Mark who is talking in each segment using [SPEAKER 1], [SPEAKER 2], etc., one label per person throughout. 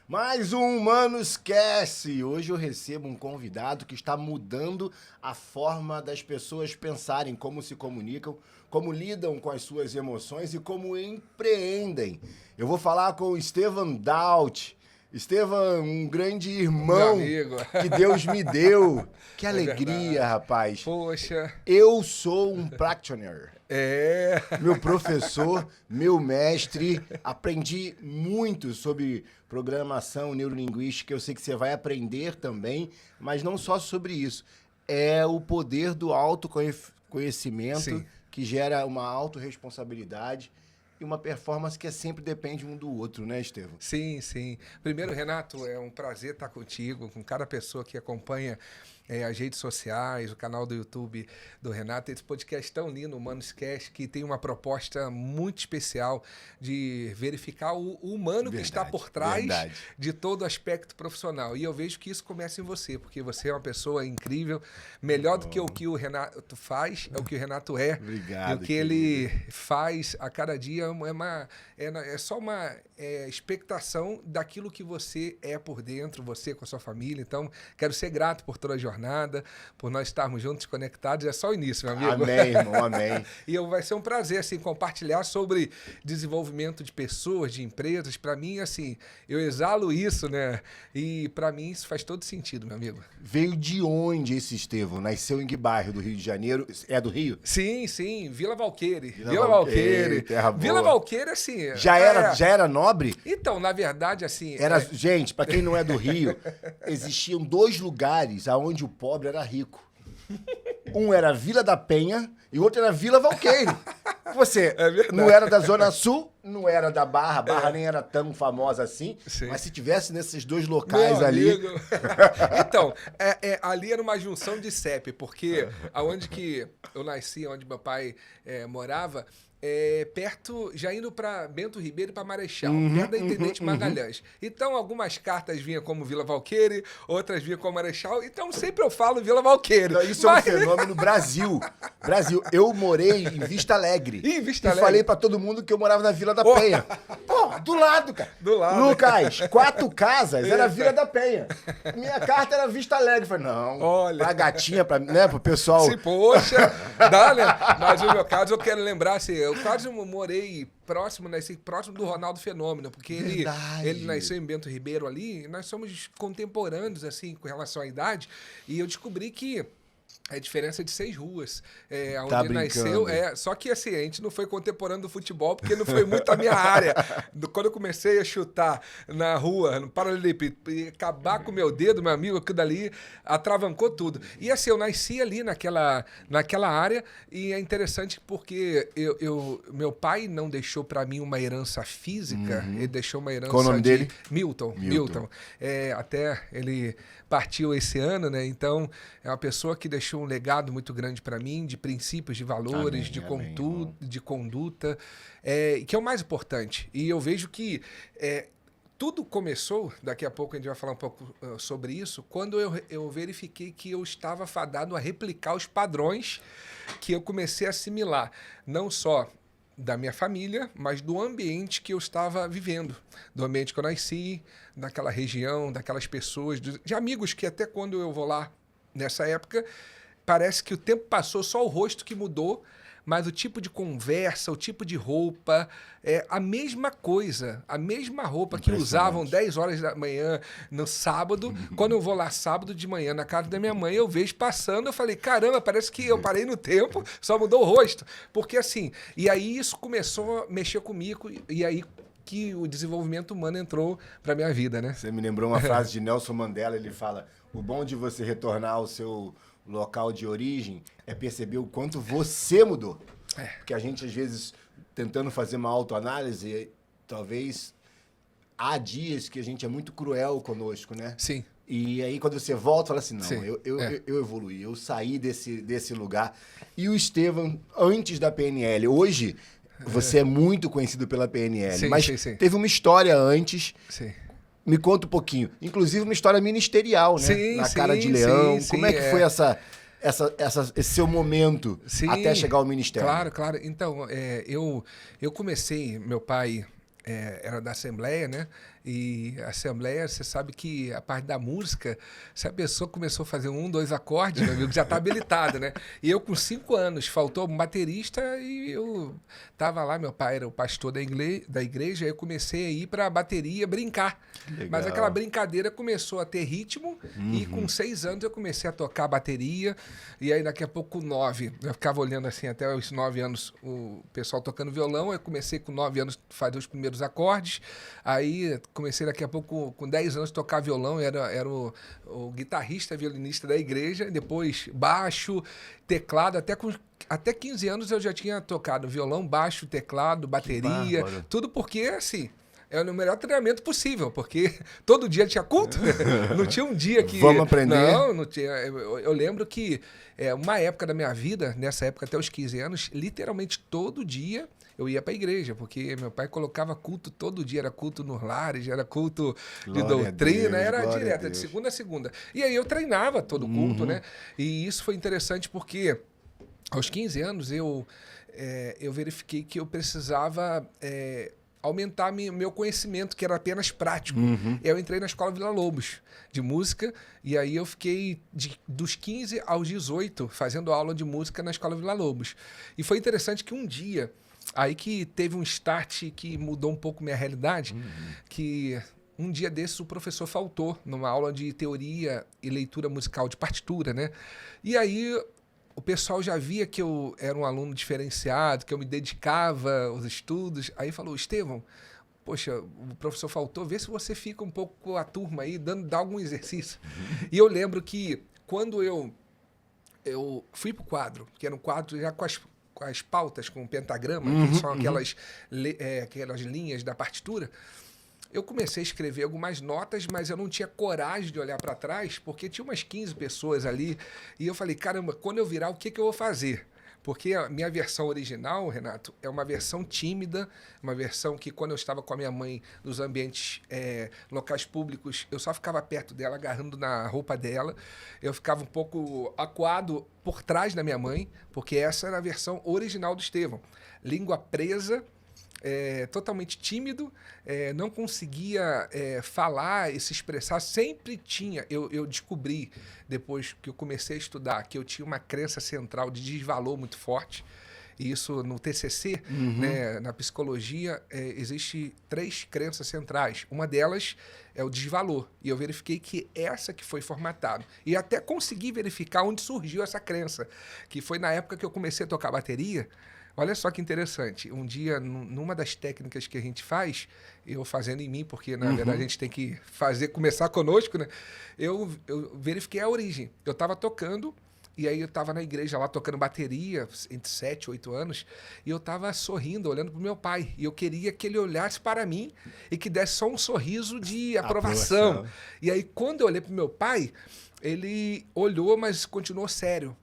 [SPEAKER 1] Mais um Mano Esquece. Hoje eu recebo um convidado que está mudando a forma das pessoas pensarem, como se comunicam, como lidam com as suas emoções e como empreendem. Eu vou falar com o Estevan Daut. Estevan, um grande irmão que Deus me deu. Que alegria, rapaz.
[SPEAKER 2] Poxa.
[SPEAKER 1] Eu sou um practitioner.
[SPEAKER 2] É.
[SPEAKER 1] Meu professor, meu mestre. Aprendi muito sobre programação neurolinguística. Eu sei que você vai aprender também, mas não só sobre isso. É o poder do autoconhecimento.
[SPEAKER 2] Sim.
[SPEAKER 1] Que gera uma autorresponsabilidade e uma performance que sempre depende um do outro, né, Estevam?
[SPEAKER 2] Sim, sim. Primeiro, Renato, é um prazer estar contigo, com cada pessoa que acompanha as redes sociais, o canal do YouTube do Renato. Esse podcast tão lindo, o Mano Esquece, que tem uma proposta muito especial de verificar o humano que está por trás de todo aspecto profissional. E eu vejo que isso começa em você, porque você é uma pessoa incrível, melhor do que o que o Renato faz, é o que o Renato é.
[SPEAKER 1] Obrigado.
[SPEAKER 2] E o que ele faz a cada dia é só uma expectação daquilo que você é por dentro, você com a sua família. Então, quero ser grato por toda a jornada, por nós estarmos juntos, conectados. É só o início, meu amigo.
[SPEAKER 1] Amém, irmão, amém.
[SPEAKER 2] E vai ser um prazer, assim, compartilhar sobre desenvolvimento de pessoas, de empresas. Para mim, assim, eu exalo isso, né? E para mim isso faz todo sentido, meu amigo.
[SPEAKER 1] Veio de onde esse Estevam? Nasceu em que bairro do Rio de Janeiro? É do Rio?
[SPEAKER 2] Sim, sim. Vila Valqueire.
[SPEAKER 1] Vila Valqueire, terra boa.
[SPEAKER 2] Vila Valqueire, assim...
[SPEAKER 1] Já era nobre?
[SPEAKER 2] Então, na verdade, assim...
[SPEAKER 1] Gente, para quem não é do Rio, existiam dois lugares onde o pobre era rico. Um era Vila da Penha e o outro era Vila Valqueire. Você não era da Zona Sul, não era da Barra. Barra nem era tão famosa assim. Sim. Mas se tivesse nesses dois locais ali...
[SPEAKER 2] Então, ali era uma junção de CEP, porque aonde que eu nasci, onde meu pai morava... perto, já indo para Bento Ribeiro e para Marechal, perto da Intendente Magalhães. Então, algumas cartas vinham como Vila Valqueire, outras vinham como Marechal. Então, sempre eu falo Vila Valqueire.
[SPEAKER 1] Isso é um fenômeno Brasil. Eu morei em Vista Alegre. E falei para todo mundo que eu morava na Vila da Penha. Pô, do lado, cara.
[SPEAKER 2] Do lado.
[SPEAKER 1] Lucas, 4 casas era Vila da Penha. Minha carta era Vista Alegre. Falei, não,
[SPEAKER 2] olha,
[SPEAKER 1] pra gatinha, pro pessoal.
[SPEAKER 2] Sim, poxa, dá, né? Mas no meu caso, eu quero lembrar, assim, eu quase morei próximo do Ronaldo Fenômeno, porque ele nasceu em Bento Ribeiro ali, e nós somos contemporâneos, assim, com relação à idade, e eu descobri que a diferença de 6 ruas, onde ele nasceu. Só que assim, a gente não foi contemporâneo do futebol, porque não foi muito a minha área. Quando eu comecei a chutar na rua, no paralelepípedo, e acabar com o meu dedo, meu amigo, aquilo dali atravancou tudo. E assim, eu nasci ali naquela área, e é interessante porque meu pai não deixou para mim uma herança física, ele deixou uma herança.
[SPEAKER 1] Qual o nome dele?
[SPEAKER 2] Milton. Até ele partiu esse ano, né? Então, é uma pessoa que deixou um legado muito grande para mim, de princípios, de valores, de conduta, que é o mais importante. E eu vejo que tudo começou, daqui a pouco a gente vai falar um pouco sobre isso, quando eu verifiquei que eu estava fadado a replicar os padrões que eu comecei a assimilar, não só da minha família, mas do ambiente que eu estava vivendo, do ambiente que eu nasci, daquela região, daquelas pessoas, de amigos que até quando eu vou lá, nessa época, parece que o tempo passou, só o rosto que mudou, mas o tipo de conversa, o tipo de roupa, a mesma coisa, a mesma roupa que usavam 10 horas da manhã no sábado. Quando eu vou lá sábado de manhã na casa da minha mãe, eu vejo passando, eu falei, caramba, parece que eu parei no tempo, só mudou o rosto. Porque assim, e aí isso começou a mexer comigo, e aí que o desenvolvimento humano entrou para minha vida, né?
[SPEAKER 1] Você me lembrou uma frase de Nelson Mandela, ele fala, o bom de você retornar ao seu local de origem é perceber o quanto você mudou. Porque a gente, às vezes, tentando fazer uma autoanálise, talvez há dias que a gente é muito cruel conosco, né?
[SPEAKER 2] Sim.
[SPEAKER 1] E aí, quando você volta, fala assim, não, eu evoluí, eu saí desse lugar. E o Estevan, antes da PNL, hoje, você é muito conhecido pela PNL,
[SPEAKER 2] sim,
[SPEAKER 1] mas
[SPEAKER 2] sim.
[SPEAKER 1] teve uma história antes.
[SPEAKER 2] Sim.
[SPEAKER 1] Me conta um pouquinho. Inclusive uma história ministerial, né?
[SPEAKER 2] Sim,
[SPEAKER 1] Na Cara de Leão.
[SPEAKER 2] Sim,
[SPEAKER 1] como é que foi esse seu momento até chegar ao ministério?
[SPEAKER 2] Claro. Então, eu comecei, meu pai era da Assembleia, né? E a Assembleia, você sabe que a parte da música, se a pessoa começou a fazer 1, 2 acordes, meu amigo, já tá habilitado, né? E eu com 5 anos, faltou um baterista e eu tava lá, meu pai era o pastor da igreja, aí eu comecei a ir pra bateria brincar. Mas aquela brincadeira começou a ter ritmo e com 6 anos eu comecei a tocar bateria e aí daqui a pouco com 9, eu ficava olhando assim até os 9 anos o pessoal tocando violão, eu comecei com 9 anos a fazer os primeiros acordes, aí comecei daqui a pouco com 10 anos a tocar violão, era o guitarrista, violinista da igreja, depois baixo, teclado, até 15 anos eu já tinha tocado violão, baixo, teclado, bateria, tudo porque, assim, era o melhor treinamento possível, porque todo dia tinha culto, não tinha um dia que...
[SPEAKER 1] Vamos aprender?
[SPEAKER 2] Não tinha. Eu lembro que uma época da minha vida, nessa época até os 15 anos, literalmente todo dia eu ia para a igreja, porque meu pai colocava culto todo dia, era culto nos lares, era culto de doutrina, era direto, de segunda a segunda. E aí eu treinava todo culto, né? E isso foi interessante porque aos 15 anos eu verifiquei que eu precisava aumentar meu conhecimento, que era apenas prático. Eu entrei na Escola Vila Lobos de música, e aí eu fiquei dos 15 aos 18 fazendo aula de música na Escola Vila Lobos. E foi interessante que um dia, aí que teve um start que mudou um pouco minha realidade, que um dia desses o professor faltou numa aula de teoria e leitura musical de partitura, né? E aí o pessoal já via que eu era um aluno diferenciado, que eu me dedicava aos estudos. Aí falou, Estevão, poxa, o professor faltou, vê se você fica um pouco com a turma aí, dá algum exercício. E eu lembro que quando eu fui pro quadro, que era um quadro já com as pautas, com o pentagrama, que são aquelas linhas da partitura, eu comecei a escrever algumas notas, mas eu não tinha coragem de olhar para trás, porque tinha umas 15 pessoas ali, e eu falei, caramba, quando eu virar, o que eu vou fazer? Porque a minha versão original, Renato, é uma versão tímida, uma versão que quando eu estava com a minha mãe nos ambientes locais públicos, eu só ficava perto dela, agarrando na roupa dela, eu ficava um pouco acuado por trás da minha mãe, porque essa era a versão original do Estevão. Língua presa, totalmente tímido, não conseguia falar e se expressar, sempre tinha, eu descobri depois que eu comecei a estudar que eu tinha uma crença central de desvalor muito forte, e isso no TCC, né, na psicologia, existe 3 crenças centrais, uma delas é o desvalor, e eu verifiquei que essa que foi formatada, e até consegui verificar onde surgiu essa crença, que foi na época que eu comecei a tocar bateria. Olha só que interessante. Um dia, numa das técnicas que a gente faz, eu fazendo em mim, porque na verdade a gente tem que começar conosco, né? Eu verifiquei a origem. Eu estava tocando, e aí eu estava na igreja lá tocando bateria, entre 7 e 8 anos, e eu estava sorrindo, olhando para o meu pai. E eu queria que ele olhasse para mim e que desse só um sorriso de aprovação. E aí, quando eu olhei para o meu pai, ele olhou, mas continuou sério.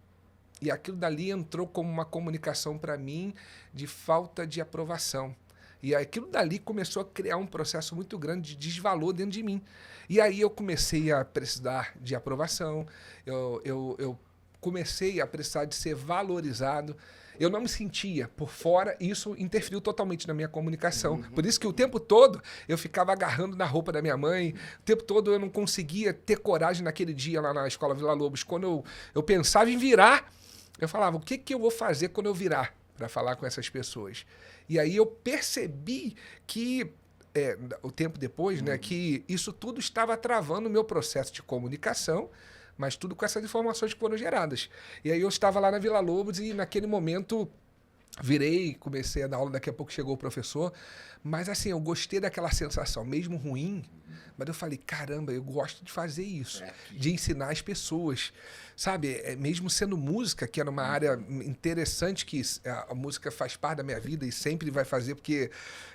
[SPEAKER 2] E aquilo dali entrou como uma comunicação para mim de falta de aprovação. E aquilo dali começou a criar um processo muito grande de desvalor dentro de mim. E aí eu comecei a precisar de aprovação, eu comecei a precisar de ser valorizado. Eu não me sentia por fora e isso interferiu totalmente na minha comunicação. Por isso que o tempo todo eu ficava agarrando na roupa da minha mãe, o tempo todo eu não conseguia ter coragem naquele dia lá na Escola Vila Lobos. Quando eu pensava em virar, eu falava, o que eu vou fazer quando eu virar para falar com essas pessoas? E aí eu percebi que, o tempo depois, né, que isso tudo estava travando o meu processo de comunicação, mas tudo com essas informações que foram geradas. E aí eu estava lá na Vila Lobos e naquele momento virei, comecei a dar aula, daqui a pouco chegou o professor, mas assim, eu gostei daquela sensação, mesmo ruim, mas eu falei, caramba, eu gosto de fazer isso, de ensinar as pessoas, sabe? Mesmo sendo música, que era uma área interessante, que a música faz parte da minha vida e sempre vai fazer, porque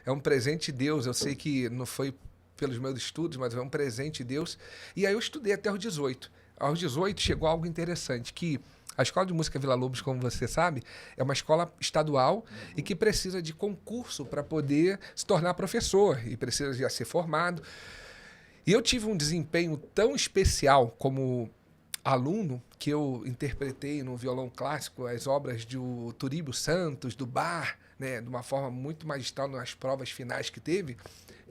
[SPEAKER 2] é um presente de Deus, eu sei que não foi pelos meus estudos, mas é um presente de Deus, e aí eu estudei até os 18. Aos 18 chegou algo interessante, que a Escola de Música Vila Lobos, como você sabe, é uma escola estadual e que precisa de concurso para poder se tornar professor e precisa já ser formado. E eu tive um desempenho tão especial como aluno que eu interpretei no violão clássico as obras do Turíbio Santos, do Bach, né, de uma forma muito magistral nas provas finais que teve,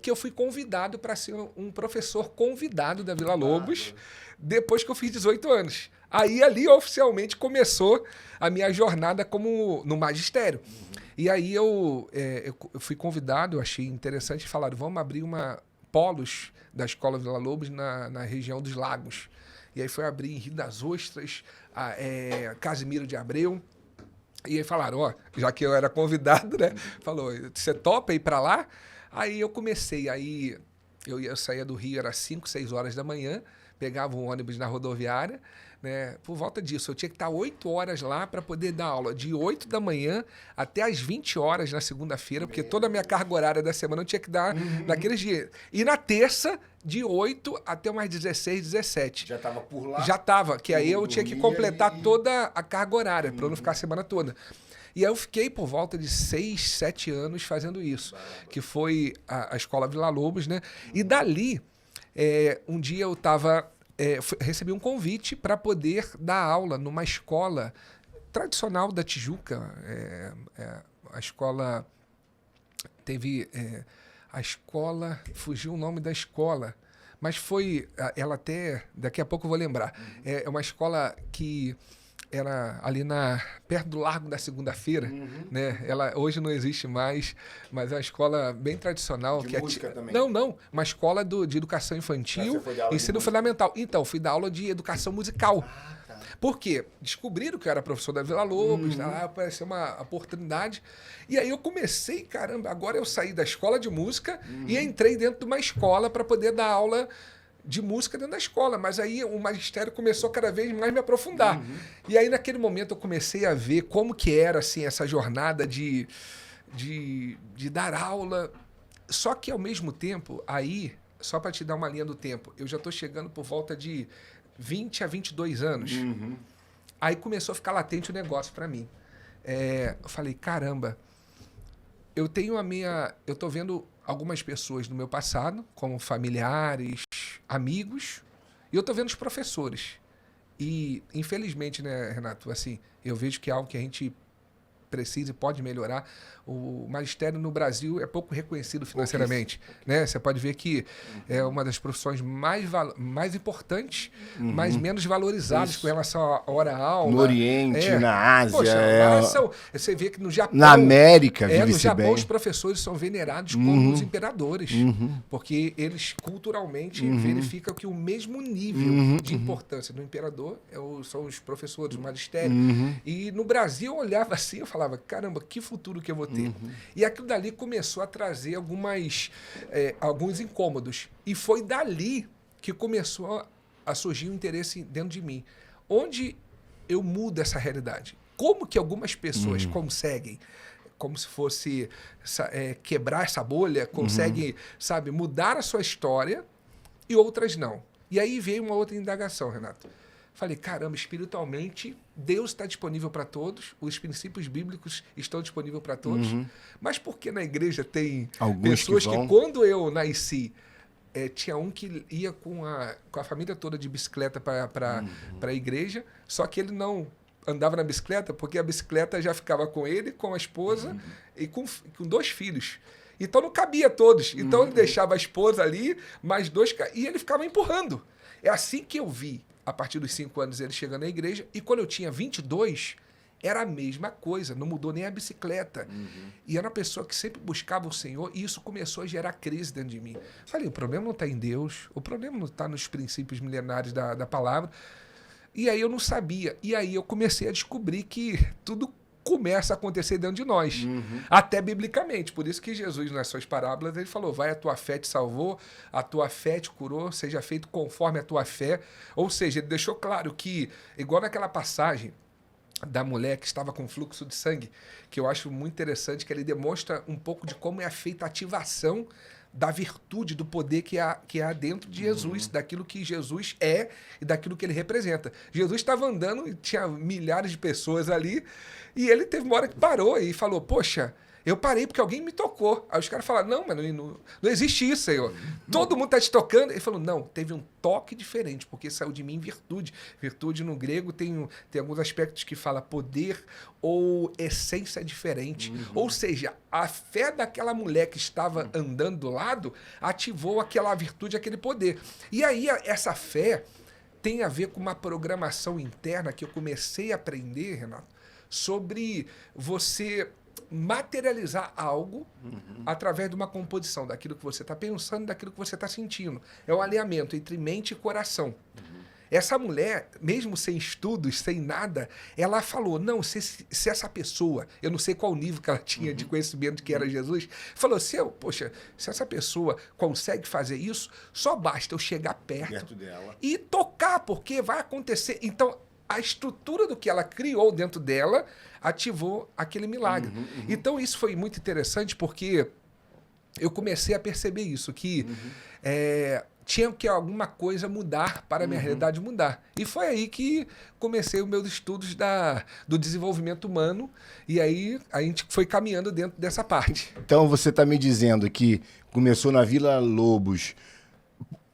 [SPEAKER 2] que eu fui convidado para ser um professor convidado da Vila Lobos depois que eu fiz 18 anos. Aí ali oficialmente começou a minha jornada como no magistério. E aí eu fui convidado, eu achei interessante, falaram, vamos abrir polos da Escola Vila Lobos na região dos Lagos. E aí foi abrir em Rio das Ostras, Casimiro de Abreu. E aí falaram, ó, já que eu era convidado, né? Falou, você topa ir para lá? Aí eu comecei, aí eu saía do Rio, era 5, 6 horas da manhã, pegava um ônibus na rodoviária, né? Por volta disso, eu tinha que estar 8 horas lá para poder dar aula, de 8 da manhã até as 20 horas na segunda-feira, porque toda a minha carga horária da semana eu tinha que dar naqueles dias. E na terça, de 8 até umas 16, 17.
[SPEAKER 1] Já estava por lá?
[SPEAKER 2] Já estava, que aí eu tinha que completar toda a carga horária, para eu não ficar a semana toda. E aí eu fiquei por volta de 6, 7 anos fazendo isso, que foi a Escola Vila Lobos, né? E dali, um dia eu recebi um convite para poder dar aula numa escola tradicional da Tijuca. A escola teve... a escola... Fugiu o nome da escola, mas foi... Ela até... Daqui a pouco eu vou lembrar. É uma escola que... era ali perto do Largo da Segunda-feira, né? Ela hoje não existe mais, mas é uma escola bem tradicional.
[SPEAKER 1] De música também?
[SPEAKER 2] Não. Uma escola de educação infantil, ensino fundamental. Então, fui dar aula de educação musical. Tá. Por quê? Descobriram que eu era professor da Vila Lobos, apareceu uma oportunidade. E aí eu comecei, caramba, agora eu saí da escola de música e entrei dentro de uma escola para poder dar aula de música dentro da escola, mas aí o magistério começou cada vez mais a me aprofundar. E aí naquele momento eu comecei a ver como que era assim, essa jornada de dar aula. Só que ao mesmo tempo, aí, só para te dar uma linha do tempo, eu já estou chegando por volta de 20 a 22 anos. Aí começou a ficar latente o negócio para mim. Eu falei, caramba, eu estou vendo algumas pessoas do meu passado, como familiares, amigos, e eu estou vendo os professores. E, infelizmente, né, Renato, assim, eu vejo que é algo que a gente precisa e pode melhorar. O magistério no Brasil é pouco reconhecido financeiramente, né? Você pode ver que é uma das profissões mais importantes, mas menos valorizadas com relação à hora-aula.
[SPEAKER 1] No Oriente, na Ásia.
[SPEAKER 2] Poxa, você vê que no Japão...
[SPEAKER 1] Na América,
[SPEAKER 2] no Japão, os professores são venerados como os imperadores, porque eles culturalmente verificam que o mesmo nível de importância do imperador são os professores, o magistério. E no Brasil, eu olhava assim, eu falava, caramba, que futuro que eu vou ter. E aquilo dali começou a trazer alguns incômodos. E foi dali que começou a surgir um interesse dentro de mim. Onde eu mudo essa realidade? Como que algumas pessoas conseguem, como se fosse quebrar essa bolha, conseguem, sabe, mudar a sua história e outras não? E aí veio uma outra indagação, Renato. Falei, caramba, espiritualmente, Deus está disponível para todos, os princípios bíblicos estão disponíveis para todos, mas por que na igreja tem pessoas que quando eu nasci, tinha um que ia com a família toda de bicicleta para a igreja, só que ele não andava na bicicleta, porque a bicicleta já ficava com ele, com a esposa e com 2 filhos. Então não cabia todos. Então ele deixava a esposa ali, mais 2, e ele ficava empurrando. É assim que eu vi, a partir dos 5 anos, ele chegando na igreja, e quando eu tinha 22, era a mesma coisa, não mudou nem a bicicleta. E era uma pessoa que sempre buscava o Senhor, e isso começou a gerar crise dentro de mim. Falei, o problema não está em Deus, o problema não está nos princípios milenares da palavra. E aí eu não sabia. E aí eu comecei a descobrir que tudo começa a acontecer dentro de nós, até biblicamente. Por isso que Jesus, nas suas parábolas, ele falou, vai, a tua fé te salvou, a tua fé te curou, seja feito conforme a tua fé. Ou seja, ele deixou claro que, igual naquela passagem da mulher que estava com fluxo de sangue, que eu acho muito interessante, que ele demonstra um pouco de como é feita a ativação da virtude, do poder que há dentro de Jesus, daquilo que Jesus é e daquilo que ele representa. Jesus estava andando e tinha milhares de pessoas ali, e ele teve uma hora que parou e falou, poxa, Eu parei porque alguém me tocou. Aí os caras falaram, não, mas não existe isso, Senhor. Todo mundo tá te tocando. Ele falou, não, teve um toque diferente, porque saiu de mim virtude. Virtude no grego tem alguns aspectos que fala poder ou essência diferente. Ou seja, a fé daquela mulher que estava andando do lado ativou aquela virtude, aquele poder. E aí essa fé tem a ver com uma programação interna que eu comecei a aprender, Renato, sobre você materializar algo através de uma composição daquilo que você está pensando, daquilo que você está sentindo. É o alinhamento entre mente e coração. Essa mulher, mesmo sem estudos, sem nada, ela falou, não, se essa pessoa, eu não sei qual nível que ela tinha de conhecimento de que era Jesus, falou, se essa pessoa consegue fazer isso, só basta eu chegar perto dela e tocar, porque vai acontecer. Então, a estrutura do que ela criou dentro dela ativou aquele milagre. Então, isso foi muito interessante porque eu comecei a perceber isso, que tinha que alguma coisa mudar para a minha realidade mudar. E foi aí que comecei os meus estudos do desenvolvimento humano, e aí a gente foi caminhando dentro dessa parte.
[SPEAKER 1] Então, você está me dizendo que começou na Vila Lobos,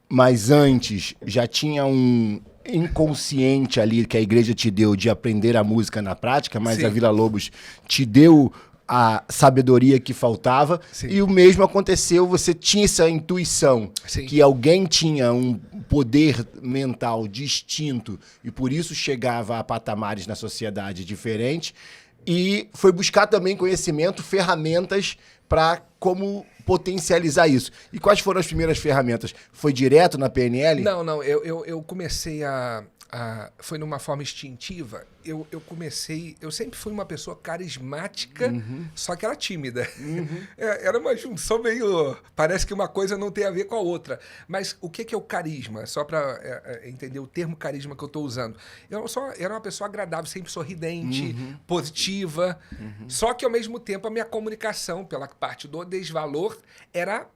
[SPEAKER 1] mas antes já tinha um inconsciente ali que a igreja te deu de aprender a música na prática, mas
[SPEAKER 2] Sim.
[SPEAKER 1] a Vila Lobos te deu a sabedoria que faltava. Sim. E o mesmo aconteceu, você tinha essa intuição. Sim. Que alguém tinha um poder mental distinto e por isso chegava a patamares na sociedade diferentes e foi buscar também conhecimento, ferramentas para como potencializar isso. E quais foram as primeiras ferramentas? Foi direto na PNL?
[SPEAKER 2] Não, eu comecei foi numa forma instintiva. Eu sempre fui uma pessoa carismática, só que era tímida. Era uma junção meio... Parece que uma coisa não tem a ver com a outra. Mas o que é o carisma? Só para entender o termo carisma que eu estou usando. Eu era uma pessoa agradável, sempre sorridente, positiva. Só que, ao mesmo tempo, a minha comunicação, pela parte do desvalor, era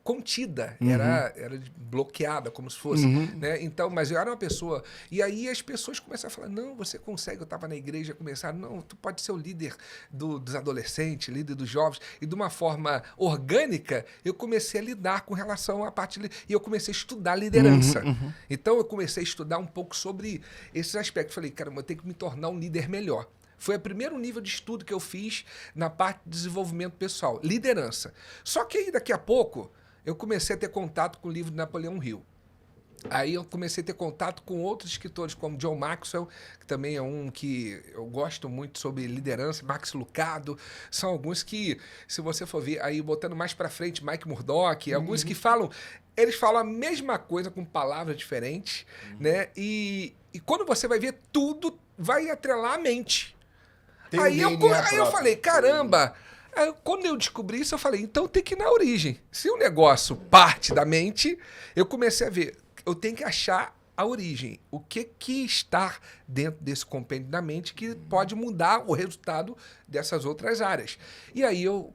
[SPEAKER 2] contida, era bloqueada, como se fosse. Né? Então, mas eu era uma pessoa... E aí as pessoas começaram a falar, não, você consegue. Eu estava na igreja, começaram, não, tu pode ser o líder dos adolescentes, líder dos jovens. E de uma forma orgânica, eu comecei a lidar com relação à parte... E eu comecei a estudar liderança. Então, eu comecei a estudar um pouco sobre esses aspectos. Falei, caramba, eu tenho que me tornar um líder melhor. Foi o primeiro nível de estudo que eu fiz na parte de desenvolvimento pessoal, liderança. Só que aí, daqui a pouco, eu comecei a ter contato com o livro de Napoleão Hill. Aí eu comecei a ter contato com outros escritores, como John Maxwell, que também é um que eu gosto muito sobre liderança, Max Lucado. São alguns que, se você for ver, aí botando mais para frente, Mike Murdock, alguns que falam... Eles falam a mesma coisa com palavras diferentes, né? E quando você vai ver, tudo vai atrelar a mente. Aí eu falei, caramba... Aí, quando eu descobri isso, eu falei, então tem que ir na origem. Se o negócio parte da mente, eu comecei a ver, eu tenho que achar a origem. O que está dentro desse compêndio da mente que pode mudar o resultado dessas outras áreas. E aí eu,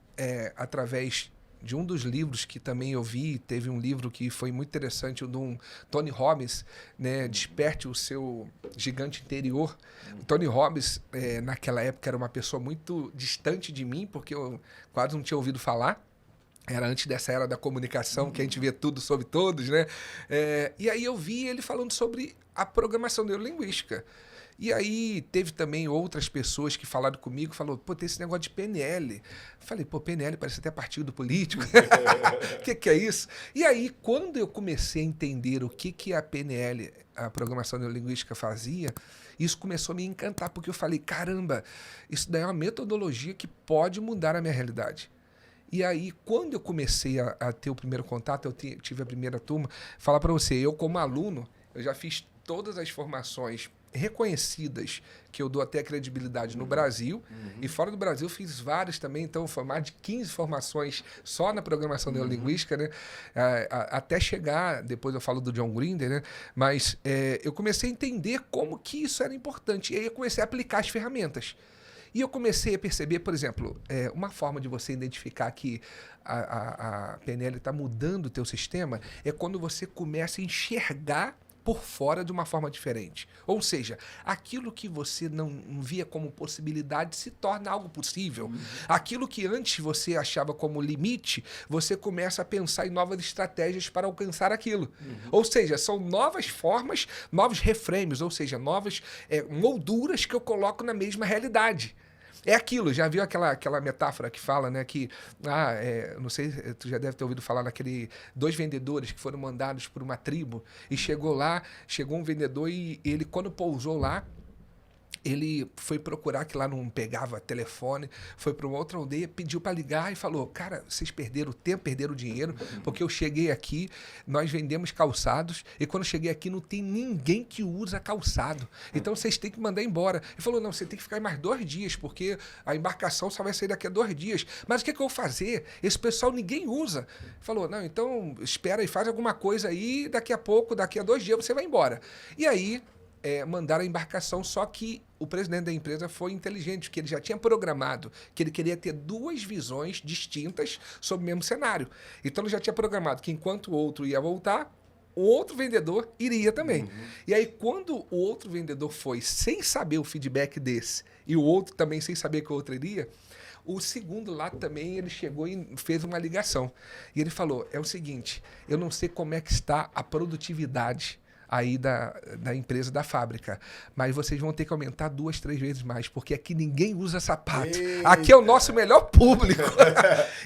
[SPEAKER 2] através de um dos livros que também eu vi, teve um livro que foi muito interessante, o de um Tony Robbins, né, Desperte o Seu Gigante Interior. O Tony Robbins, naquela época, era uma pessoa muito distante de mim, porque eu quase não tinha ouvido falar. Era antes dessa era da comunicação, que a gente vê tudo sobre todos, né? E aí eu vi ele falando sobre a programação neurolinguística. E aí teve também outras pessoas que falaram comigo, falou, pô, tem esse negócio de PNL. Falei, pô, PNL parece até partido político. O que é isso? E aí, quando eu comecei a entender o que a PNL, a programação neurolinguística, fazia, isso começou a me encantar, porque eu falei, caramba, isso daí é uma metodologia que pode mudar a minha realidade. E aí, quando eu comecei a ter o primeiro contato, eu tive a primeira turma, falar para você, eu como aluno, eu já fiz todas as formações reconhecidas, que eu dou até credibilidade no Brasil, e fora do Brasil fiz várias também, então foi mais de 15 formações só na programação neurolinguística, né? Até chegar, depois eu falo do John Grinder, né? Mas eu comecei a entender como que isso era importante, e aí eu comecei a aplicar as ferramentas. E eu comecei a perceber, por exemplo, uma forma de você identificar que a PNL está mudando o teu sistema é quando você começa a enxergar por fora de uma forma diferente. Ou seja, aquilo que você não via como possibilidade se torna algo possível. Aquilo que antes você achava como limite, você começa a pensar em novas estratégias para alcançar aquilo. Ou seja, são novas formas, novos reframes, ou seja, novas molduras que eu coloco na mesma realidade. É aquilo, já viu aquela metáfora que fala, né, que, não sei, tu já deve ter ouvido falar naquele 2 vendedores que foram mandados por uma tribo e chegou um vendedor e ele, quando pousou lá, ele foi procurar, que lá não pegava telefone, foi para uma outra aldeia, pediu para ligar e falou, cara, vocês perderam o tempo, perderam o dinheiro, porque eu cheguei aqui, nós vendemos calçados, e quando eu cheguei aqui não tem ninguém que usa calçado, então vocês têm que mandar embora. Ele falou, não, você tem que ficar mais 2 dias, porque a embarcação só vai sair daqui a 2 dias. Mas o que eu vou fazer? Esse pessoal ninguém usa. Ele falou, não, então espera e faz alguma coisa aí, daqui a pouco, daqui a 2 dias você vai embora. E aí, mandaram a embarcação, só que o presidente da empresa foi inteligente, porque ele já tinha programado que ele queria ter 2 visões distintas sobre o mesmo cenário. Então ele já tinha programado que enquanto o outro ia voltar, o outro vendedor iria também. E aí quando o outro vendedor foi sem saber o feedback desse e o outro também sem saber que o outro iria, o segundo lá também ele chegou e fez uma ligação. E ele falou, é o seguinte, eu não sei como é que está a produtividade aí da empresa, da fábrica. Mas vocês vão ter que aumentar 2, 3 vezes mais, porque aqui ninguém usa sapato. Eita. Aqui é o nosso melhor público.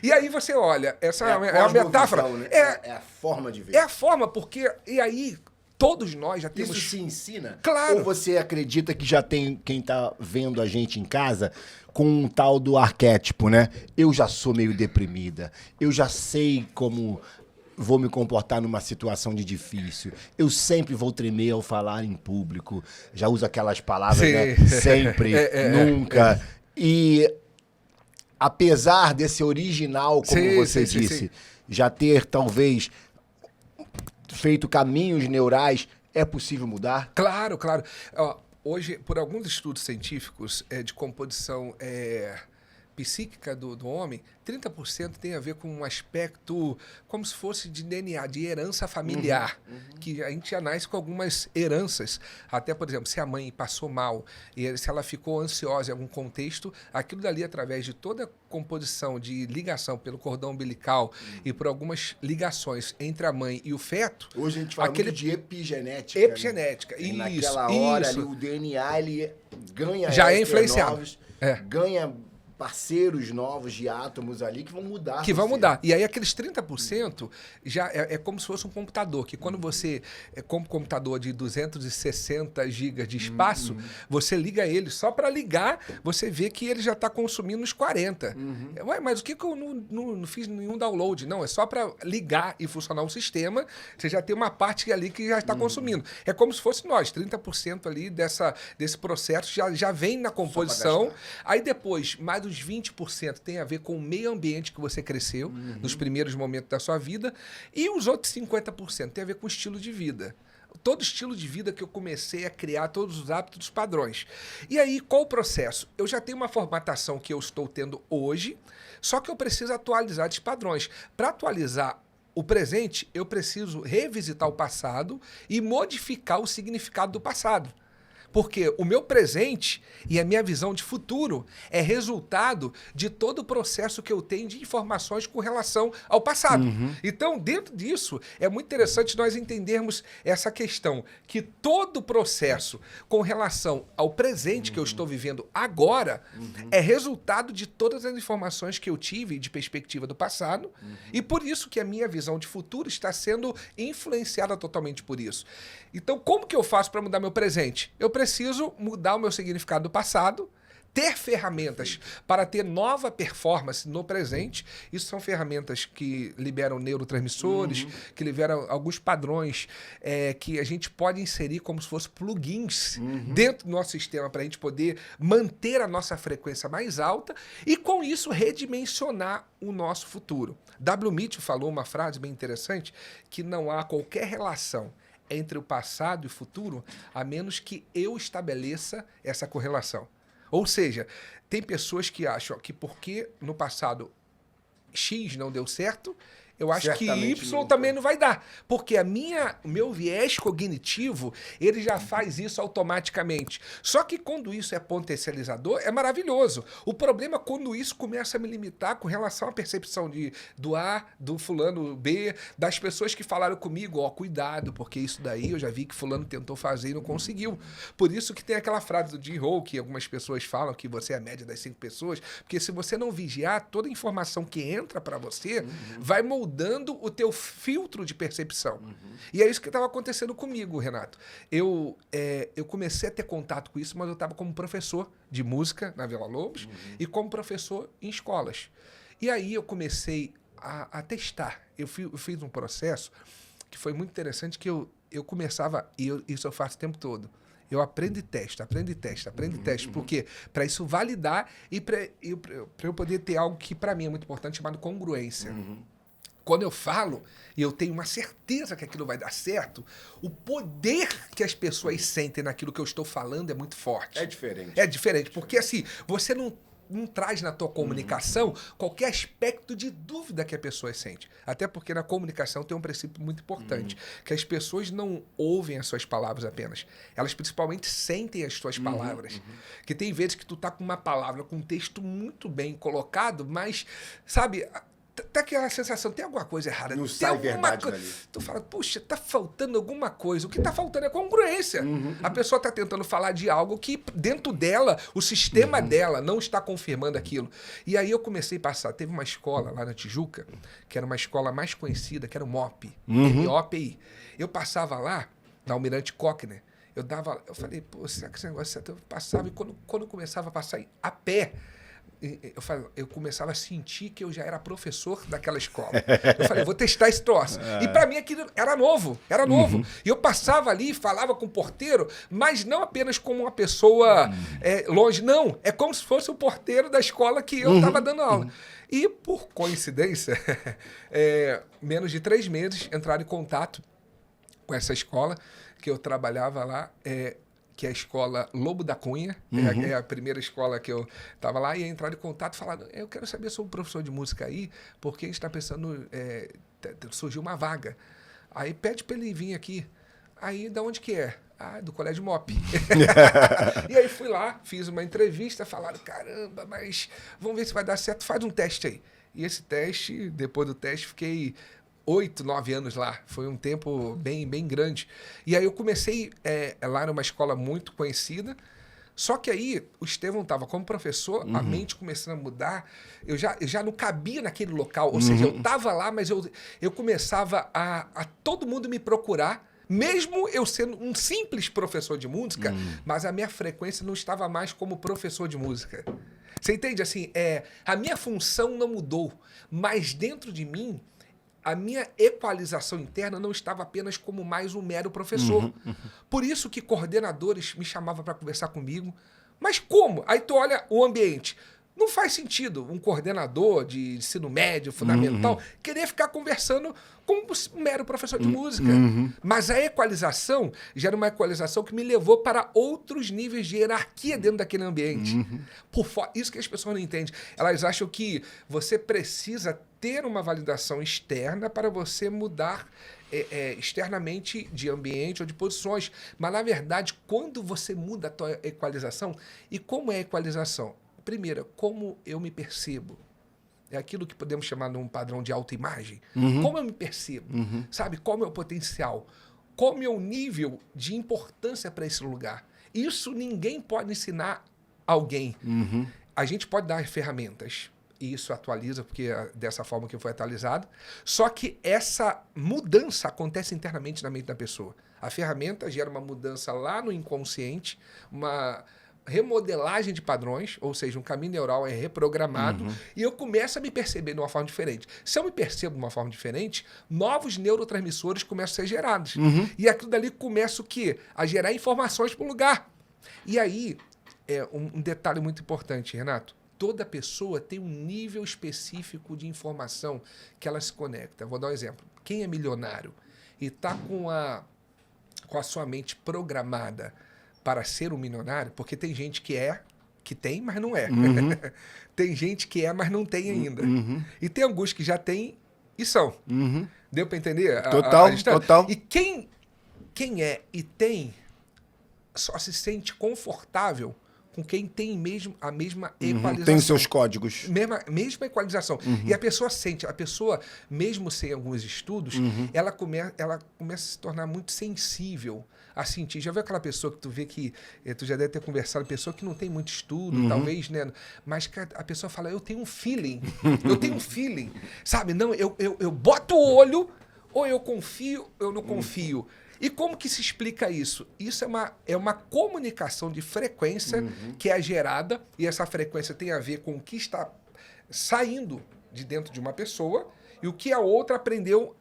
[SPEAKER 2] E aí você olha, essa é a metáfora.
[SPEAKER 1] Visão, né? É a forma de ver.
[SPEAKER 2] É a forma, porque... E aí... Todos nós já temos...
[SPEAKER 1] Isso se ensina?
[SPEAKER 2] Claro.
[SPEAKER 1] Ou você acredita que já tem quem tá vendo a gente em casa com um tal do arquétipo, né? Eu já sou meio deprimida. Eu já sei como vou me comportar numa situação de difícil. Eu sempre vou tremer ao falar em público. Já uso aquelas palavras, né? Sempre, nunca. E apesar desse original, como você disse, já ter talvez feito caminhos neurais, é possível mudar?
[SPEAKER 2] Claro, claro. Ó, hoje, por alguns estudos científicos de composição psíquica do homem, 30% tem a ver com um aspecto como se fosse de DNA, de herança familiar, que a gente já nasce com algumas heranças. Até, por exemplo, se a mãe passou mal e se ela ficou ansiosa em algum contexto, aquilo dali, através de toda a composição de ligação pelo cordão umbilical e por algumas ligações entre a mãe e o feto...
[SPEAKER 1] Hoje a gente fala muito de epigenética.
[SPEAKER 2] Epigenética,
[SPEAKER 1] né? Naquela hora ali, o DNA ele ganha
[SPEAKER 2] já é influenciado.
[SPEAKER 1] Novos, ganha parceiros novos de átomos ali que vão mudar.
[SPEAKER 2] Que vão mudar. E aí aqueles 30% já é como se fosse um computador, que quando você, como computador de 260 GB de espaço, você liga ele, só para ligar, você vê que ele já está consumindo uns 40. Ué, mas o que eu não fiz nenhum download? Não, é só para ligar e funcionar o sistema, você já tem uma parte ali que já está consumindo. É como se fosse nós, 30% ali desse processo já vem na composição, aí depois, mais dos 20% tem a ver com o meio ambiente que você cresceu nos primeiros momentos da sua vida, e os outros 50% tem a ver com o estilo de vida. Todo estilo de vida que eu comecei a criar, todos os hábitos, padrões. E aí, qual o processo? Eu já tenho uma formatação que eu estou tendo hoje, só que eu preciso atualizar esses padrões. Para atualizar o presente, eu preciso revisitar o passado e modificar o significado do passado. Porque o meu presente e a minha visão de futuro é resultado de todo o processo que eu tenho de informações com relação ao passado. Então, dentro disso, é muito interessante nós entendermos essa questão, que todo o processo com relação ao presente que eu estou vivendo agora é resultado de todas as informações que eu tive de perspectiva do passado, e por isso que a minha visão de futuro está sendo influenciada totalmente por isso. Então, como que eu faço para mudar meu presente? Eu preciso mudar o meu significado do passado, ter ferramentas para ter nova performance no presente. Isso são ferramentas que liberam neurotransmissores, que liberam alguns padrões que a gente pode inserir como se fossem plugins dentro do nosso sistema para a gente poder manter a nossa frequência mais alta e, com isso, redimensionar o nosso futuro. W. Mitchell falou uma frase bem interessante, que não há qualquer relação entre o passado e o futuro, a menos que eu estabeleça essa correlação. Ou seja, tem pessoas que acham que porque no passado X não deu certo, eu acho que Y também não vai dar. Porque o meu viés cognitivo, ele já faz isso automaticamente. Só que quando isso é potencializador, é maravilhoso. O problema é quando isso começa a me limitar com relação à percepção do A, do fulano B, das pessoas que falaram comigo, ó, cuidado, porque isso daí eu já vi que fulano tentou fazer e não conseguiu. Por isso que tem aquela frase do Jim Rohn, que algumas pessoas falam que você é a média das 5 pessoas, porque se você não vigiar, toda a informação que entra para você vai moldando o teu filtro de percepção. E é isso que estava acontecendo comigo, Renato. Eu comecei a ter contato com isso, mas eu estava como professor de música na Vila Lobos e como professor em escolas. E aí eu comecei a testar. Eu fiz um processo que foi muito interessante, que eu começava, isso eu faço o tempo todo, eu aprendo e testo, porque para isso validar e para eu poder ter algo que para mim é muito importante, chamado congruência. Quando eu falo e eu tenho uma certeza que aquilo vai dar certo, o poder que as pessoas sentem naquilo que eu estou falando é muito forte.
[SPEAKER 1] É diferente.
[SPEAKER 2] É diferente, porque assim, você não traz na tua comunicação qualquer aspecto de dúvida que a pessoa sente. Até porque na comunicação tem um princípio muito importante, que as pessoas não ouvem as suas palavras apenas. Elas principalmente sentem as tuas palavras. Que tem vezes que tu tá com uma palavra, com um texto muito bem colocado, mas, sabe, tá aquela sensação, tem alguma coisa errada.
[SPEAKER 1] Não
[SPEAKER 2] tem
[SPEAKER 1] sai verdade dali.
[SPEAKER 2] Tu fala, puxa, tá faltando alguma coisa. O que tá faltando é congruência. A pessoa tá tentando falar de algo que dentro dela, o sistema dela não está confirmando aquilo. E aí eu comecei a passar. Teve uma escola lá na Tijuca, que era uma escola mais conhecida, que era o MOP. MOPI. Eu passava lá, na Almirante Cockner, eu falei, pô, será que esse negócio eu passava? E quando eu começava a passar a pé, eu começava a sentir que eu já era professor daquela escola. Eu falei, vou testar esse troço. E para mim aquilo era novo. E eu passava ali e falava com o porteiro, mas não apenas como uma pessoa longe, não. É como se fosse o porteiro da escola que eu estava dando aula. E por coincidência, menos de 3 meses entraram em contato com essa escola que eu trabalhava lá, que é a escola Lobo da Cunha, é a primeira escola que eu estava lá, e entraram em contato falando, eu quero saber sobre o professor de música aí, porque a gente está pensando, surgiu uma vaga. Aí pede para ele vir aqui. Aí, da onde que é? Ah, do Colégio MOP. E aí fui lá, fiz uma entrevista, falaram, caramba, mas vamos ver se vai dar certo, faz um teste aí. E esse teste, depois do teste, fiquei 8, 9 anos lá. Foi um tempo bem, bem grande. E aí eu comecei lá numa escola muito conhecida. Só que aí o Estevão estava como professor, a mente começando a mudar. Eu já não cabia naquele local. Ou seja, eu estava lá, mas eu começava a todo mundo me procurar, mesmo eu sendo um simples professor de música, mas a minha frequência não estava mais como professor de música. Você entende? Assim, a minha função não mudou, mas dentro de mim, a minha equalização interna não estava apenas como mais um mero professor. Por isso que coordenadores me chamavam para conversar comigo. Mas como? Aí tu olha o ambiente. Não faz sentido um coordenador de ensino médio, fundamental, querer ficar conversando com um mero professor de música. Mas a equalização já era uma equalização que me levou para outros níveis de hierarquia dentro daquele ambiente. Isso que as pessoas não entendem. Elas acham que você precisa ter uma validação externa para você mudar externamente de ambiente ou de posições. Mas, na verdade, quando você muda a tua equalização, e como é a equalização? Primeiro, como eu me percebo. É aquilo que podemos chamar de um padrão de autoimagem. Como eu me percebo? Sabe? Qual é o meu potencial? Qual é o meu nível de importância para esse lugar? Isso ninguém pode ensinar alguém. A gente pode dar ferramentas. E isso atualiza, porque é dessa forma que foi atualizado. Só que essa mudança acontece internamente na mente da pessoa. A ferramenta gera uma mudança lá no inconsciente, uma remodelagem de padrões, ou seja, um caminho neural é reprogramado, e eu começo a me perceber de uma forma diferente. Se eu me percebo de uma forma diferente, novos neurotransmissores começam a ser gerados. E aquilo dali começa o quê? A gerar informações para o lugar. E aí, um detalhe muito importante, Renato. Toda pessoa tem um nível específico de informação que ela se conecta. Vou dar um exemplo. Quem é milionário e está com a sua mente programada para ser um milionário, porque tem gente que tem, mas não é. Tem gente que mas não tem ainda. E tem alguns que já têm E são. Deu para entender?
[SPEAKER 1] Total, total.
[SPEAKER 2] E quem é e tem só se sente confortável com quem tem mesmo a mesma equalização.
[SPEAKER 1] Tem seus códigos.
[SPEAKER 2] Mesma equalização. E a pessoa sente, mesmo sem alguns estudos, ela começa a se tornar muito sensível a sentir. Já viu aquela pessoa que tu vê que, tu já deve ter conversado, pessoa que não tem muito estudo, talvez, né? Mas que a pessoa fala, eu tenho um feeling, sabe? Não, eu boto o olho, ou eu confio, ou eu não confio. E como que se explica isso? Isso é uma comunicação de frequência que é gerada, e essa frequência tem a ver com o que está saindo de dentro de uma pessoa e o que a outra aprendeu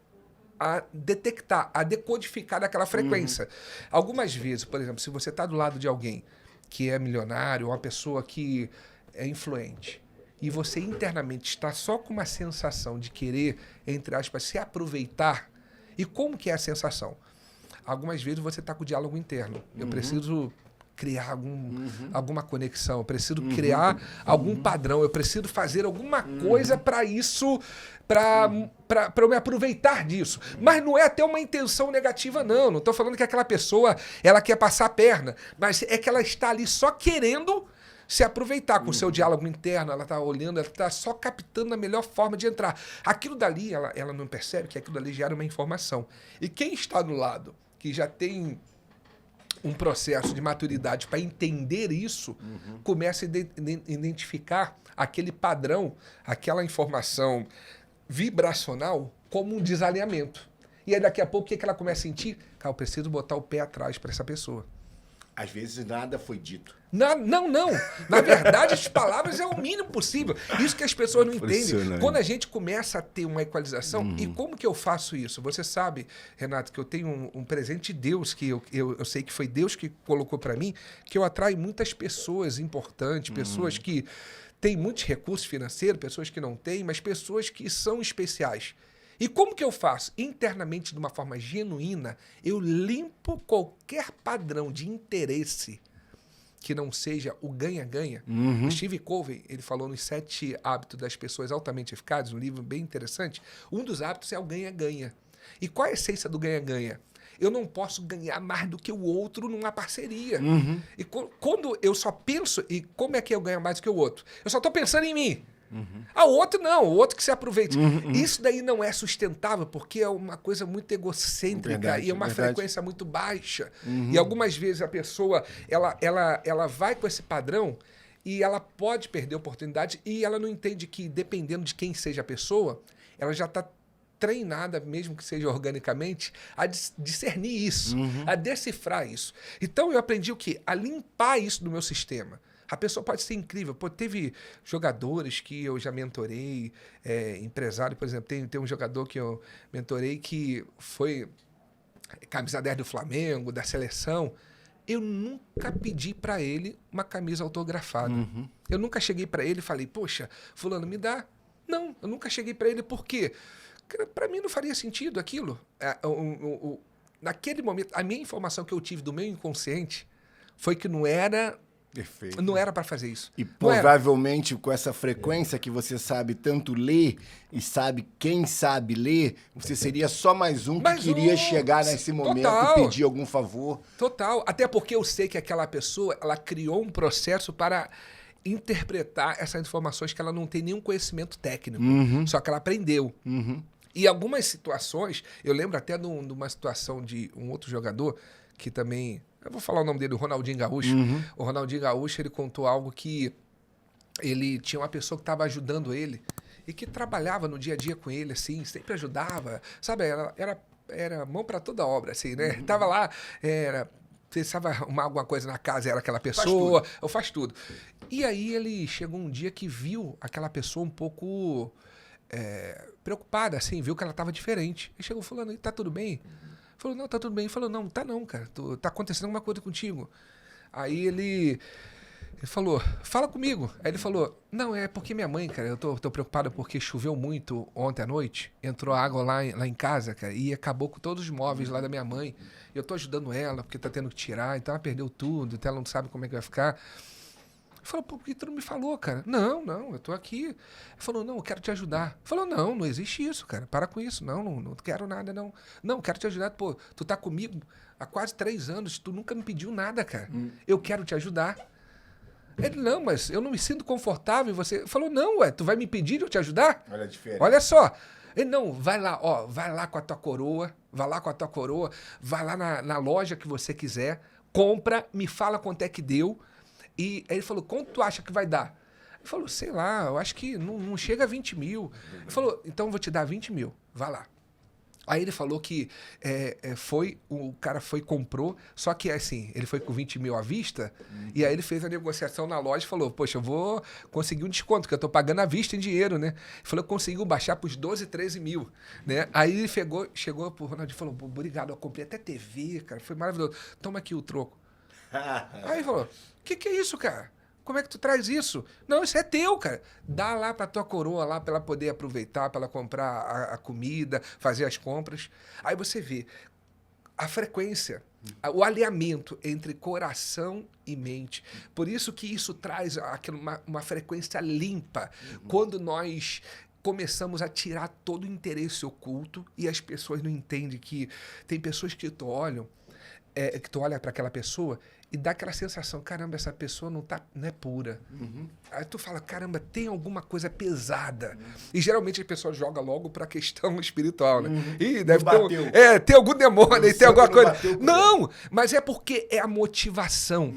[SPEAKER 2] a detectar, a decodificar daquela frequência. Algumas vezes, por exemplo, se você está do lado de alguém que é milionário, uma pessoa que é influente, e você internamente está só com uma sensação de querer, entre aspas, se aproveitar, e como que é a sensação? Algumas vezes você está com o diálogo interno. Eu preciso criar alguma conexão, eu preciso criar algum padrão, eu preciso fazer alguma coisa para isso, para eu me aproveitar disso. Mas não é até uma intenção negativa, não. Não estou falando que aquela pessoa ela quer passar a perna, mas é que ela está ali só querendo se aproveitar com o seu diálogo interno, ela está olhando, ela está só captando a melhor forma de entrar. Aquilo dali, ela não percebe que aquilo dali gera uma informação. E quem está do lado que já tem um processo de maturidade para entender isso, começa a identificar aquele padrão, aquela informação vibracional como um desalinhamento. E aí daqui a pouco o que ela começa a sentir? Cara, eu preciso botar o pé atrás para essa pessoa.
[SPEAKER 1] Às vezes nada foi dito.
[SPEAKER 2] Não. Na verdade, as palavras é o mínimo possível. Isso que as pessoas não entendem. Quando a gente começa a ter uma equalização, e como que eu faço isso? Você sabe, Renato, que eu tenho um presente de Deus, que eu sei que foi Deus que colocou para mim, que eu atraio muitas pessoas importantes, pessoas que têm muitos recursos financeiros, pessoas que não têm, mas pessoas que são especiais. E como que eu faço? Internamente, de uma forma genuína, eu limpo qualquer padrão de interesse que não seja o ganha-ganha. Steve Covey, ele falou nos 7 hábitos das pessoas altamente eficazes, um livro bem interessante. Um dos hábitos é o ganha-ganha. E qual é a essência do ganha-ganha? Eu não posso ganhar mais do que o outro numa parceria. E quando eu só penso, e como é que eu ganho mais do que o outro? Eu só estou pensando em mim. O outro não, o outro que se aproveite. Isso daí não é sustentável, porque é uma coisa muito egocêntrica e é uma frequência muito baixa. E algumas vezes a pessoa ela vai com esse padrão e ela pode perder a oportunidade e ela não entende que, dependendo de quem seja a pessoa, ela já está treinada, mesmo que seja organicamente, a discernir isso, a decifrar isso. Então eu aprendi o quê? A limpar isso do meu sistema. A pessoa pode ser incrível. Pô, teve jogadores que eu já mentorei, empresário, por exemplo, tem um jogador que eu mentorei que foi camisa 10 do Flamengo, da seleção. Eu nunca pedi para ele uma camisa autografada. Eu nunca cheguei para ele e falei, poxa, fulano, me dá. Não, eu nunca cheguei para ele, por quê? Para mim não faria sentido aquilo. Naquele momento, a minha informação que eu tive do meu inconsciente foi que não era...
[SPEAKER 1] Perfeito.
[SPEAKER 2] Não era para fazer isso.
[SPEAKER 1] E provavelmente com essa frequência que você sabe tanto ler e sabe quem sabe ler, você seria só mais um que queria chegar nesse momento e pedir algum favor.
[SPEAKER 2] Total. Até porque eu sei que aquela pessoa, ela criou um processo para interpretar essas informações que ela não tem nenhum conhecimento técnico. Só que ela aprendeu. E algumas situações, eu lembro até de uma situação de um outro jogador que também... Eu vou falar o nome dele, o Ronaldinho Gaúcho. O Ronaldinho Gaúcho, ele contou algo que ele tinha uma pessoa que estava ajudando ele e que trabalhava no dia a dia com ele, assim, sempre ajudava, sabe? Era mão para toda obra, assim, né? Tava lá, precisava arrumar alguma coisa na casa, era aquela pessoa, faz tudo. E aí ele chegou um dia que viu aquela pessoa um pouco preocupada, assim, viu que ela estava diferente. Ele chegou falando, tá tudo bem? Falou, não, tá tudo bem. Ele falou, não, tá não, cara. Tá acontecendo alguma coisa contigo. Aí ele falou, fala comigo. Aí ele falou, não, é porque minha mãe, cara, eu tô preocupado porque choveu muito ontem à noite, entrou água lá em casa, cara, e acabou com todos os móveis lá da minha mãe. Eu tô ajudando ela, porque tá tendo que tirar, então ela perdeu tudo, então ela não sabe como é que vai ficar. Eu falei, pô, por que tu não me falou, cara? Não, eu tô aqui. Ele falou, não, eu quero te ajudar. Ele falou, não existe isso, cara. Para com isso. Não quero nada, não. Não, quero te ajudar. Pô, tu tá comigo há quase 3 anos, tu nunca me pediu nada, cara. Eu quero te ajudar. Ele, não, mas eu não me sinto confortável em você. Ele falou, não, ué, tu vai me pedir de eu te ajudar?
[SPEAKER 1] Olha a diferença.
[SPEAKER 2] Olha só. Ele, não, vai lá com a tua coroa, vai lá na loja que você quiser, compra, me fala quanto é que deu. E aí ele falou, quanto tu acha que vai dar? Ele falou, sei lá, eu acho que não chega a 20 mil. Ele falou, então eu vou te dar 20 mil, vai lá. Aí ele falou que o cara foi e comprou, só que assim, ele foi com 20 mil à vista, e aí ele fez a negociação na loja e falou, poxa, eu vou conseguir um desconto, que eu tô pagando à vista em dinheiro, né? Ele falou, conseguiu baixar pros 12, 13 mil, né? Aí ele chegou pro Ronaldinho e falou, obrigado, eu comprei até TV, cara, foi maravilhoso, toma aqui o troco. Aí ele falou, que é isso, cara? Como é que tu traz isso? Não, isso é teu, cara. Dá lá pra tua coroa lá pra ela poder aproveitar, pra ela comprar a comida, fazer as compras. Aí você vê a frequência, o alinhamento entre coração e mente. Por isso que isso traz uma frequência limpa. Quando nós começamos a tirar todo o interesse oculto e as pessoas não entendem que tem pessoas que tu olha para aquela pessoa e dá aquela sensação, caramba, essa pessoa não é pura. Aí tu fala, caramba, tem alguma coisa pesada. E geralmente a pessoa joga logo para a questão espiritual, né? Ih, deve ter tem algum demônio, tem alguma coisa. Não, mas é porque é a motivação.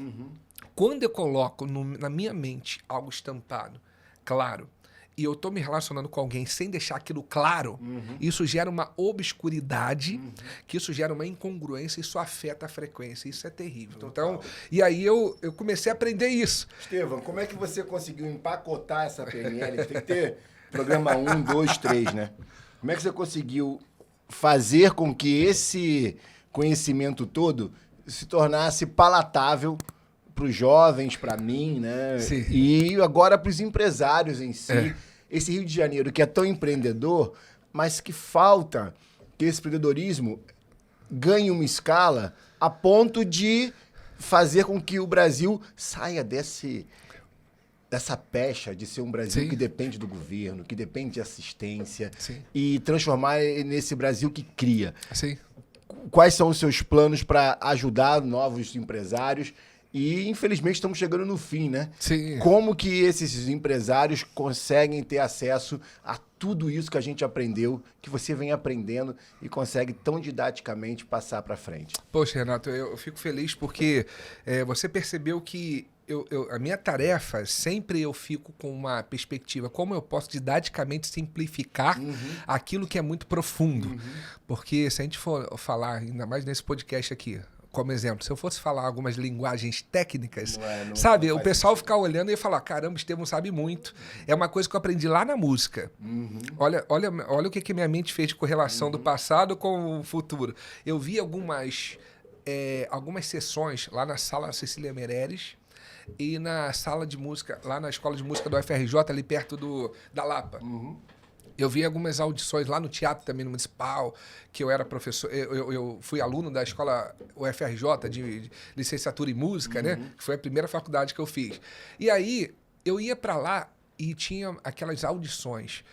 [SPEAKER 2] Quando eu coloco na minha mente algo estampado, claro, e eu tô me relacionando com alguém sem deixar aquilo claro, isso gera uma obscuridade, que isso gera uma incongruência, isso afeta a frequência. Isso é terrível. Então, e aí eu comecei a aprender isso.
[SPEAKER 1] Estevão, como é que você conseguiu empacotar essa PNL? Tem que ter programa 1, 2, 3, né? Como é que você conseguiu fazer com que esse conhecimento todo se tornasse palatável para os jovens, para mim, né?
[SPEAKER 2] Sim.
[SPEAKER 1] E agora para os empresários em si. Esse Rio de Janeiro que é tão empreendedor, mas que falta que esse empreendedorismo ganhe uma escala a ponto de fazer com que o Brasil saia dessa pecha de ser um Brasil que depende do governo, que depende de assistência, e transformar nesse Brasil que cria. Quais são os seus planos para ajudar novos empresários? E, infelizmente, estamos chegando no fim, né? Como que esses empresários conseguem ter acesso a tudo isso que a gente aprendeu, que você vem aprendendo e consegue tão didaticamente passar para frente?
[SPEAKER 2] Poxa, Renato, eu fico feliz porque você percebeu que a minha tarefa, sempre eu fico com uma perspectiva, como eu posso didaticamente simplificar aquilo que é muito profundo. Porque se a gente for falar, ainda mais nesse podcast aqui, como exemplo, se eu fosse falar algumas linguagens técnicas, sabe? O pessoal ficar olhando e falar, caramba, Estevão sabe muito. É uma coisa que eu aprendi lá na música. Olha o que minha mente fez de correlação do passado com o futuro. Eu vi algumas sessões lá na sala Cecília Meirelles e na sala de música, lá na escola de música do UFRJ, ali perto da Lapa. Eu vi algumas audições lá no teatro também, no Municipal, que eu era professor, eu fui aluno da escola UFRJ de licenciatura em música, né? Que foi a primeira faculdade que eu fiz. E aí, eu ia para lá e tinha aquelas audições.